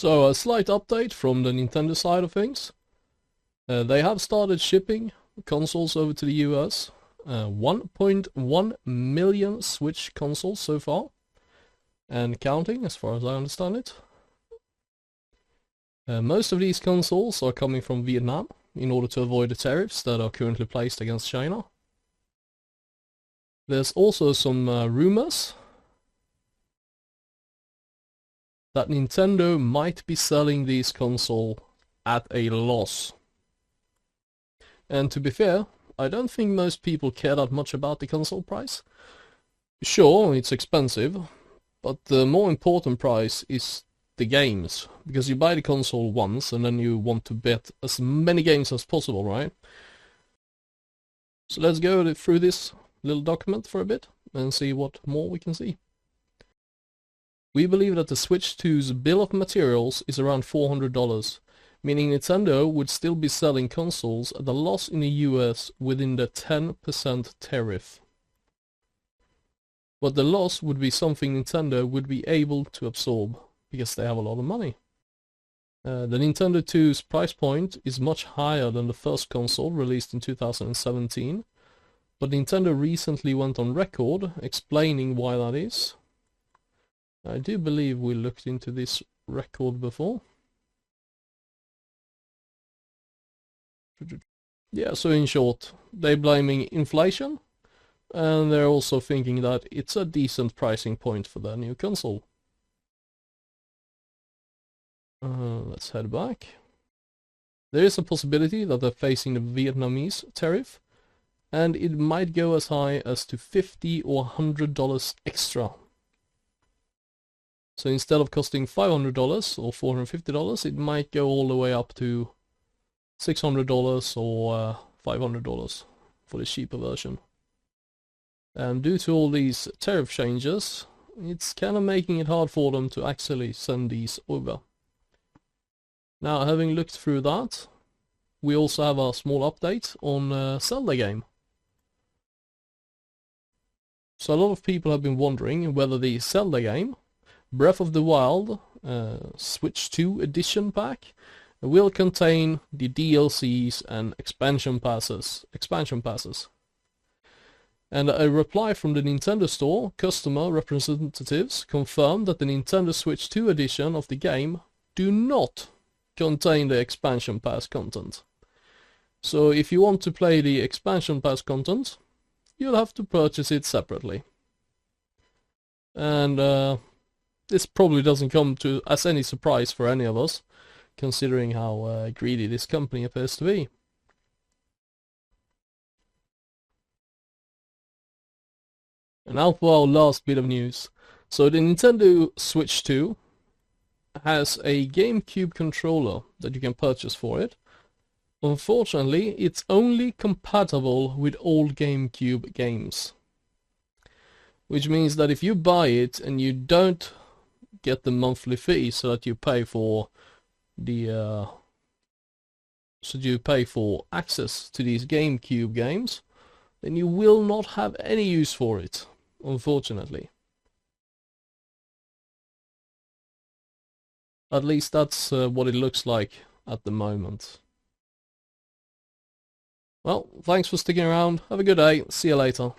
So a slight update from the Nintendo side of things. They have started shipping consoles over to the US. 1.1 million Switch consoles so far. And counting, as far as I understand it. Most of these consoles are coming from Vietnam, in order to avoid the tariffs that are currently placed against China. There's also some rumors that Nintendo might be selling these consoles at a loss. And to be fair, I don't think most people care that much about the console price. Sure, it's expensive, but the more important price is the games, because you buy the console once and then you want to bet as many games as possible, right? So let's go through this little document for a bit and see what more we can see. We believe that the Switch 2's bill of materials is around $400, meaning Nintendo would still be selling consoles at a loss in the US within the 10% tariff. But the loss would be something Nintendo would be able to absorb, because they have a lot of money. The Nintendo 2's price point is much higher than the first console released in 2017, but Nintendo recently went on record explaining why that is. I do believe we looked into this record before. Yeah, so in short, they're blaming inflation, and they're also thinking that it's a decent pricing point for their new console. Let's head back. There is a possibility that they're facing the Vietnamese tariff, and it might go as high as to $50 or $100 extra. So instead of costing $500 or $450, it might go all the way up to $600 or $500 for the cheaper version. And due to all these tariff changes, it's kind of making it hard for them to actually send these over. Now, having looked through that, we also have a small update on Zelda game. So a lot of people have been wondering whether the Zelda game, Breath of the Wild Switch 2 Edition Pack, will contain the DLCs and expansion passes. And a reply from the Nintendo Store customer representatives confirmed that the Nintendo Switch 2 edition of the game do not contain the expansion pass content. So if you want to play the expansion pass content, you'll have to purchase it separately. And this probably doesn't come to as any surprise for any of us, considering how greedy this company appears to be. And now for our last bit of news. So the Nintendo Switch 2 has a GameCube controller that you can purchase for it. Unfortunately, it's only compatible with old GameCube games. Which means that if you buy it and you don't get the monthly fee so that you pay for the access to these GameCube games, then you will not have any use for it, unfortunately. At least that's what it looks like at the moment. Well, thanks for sticking around. Have a good day. See you later.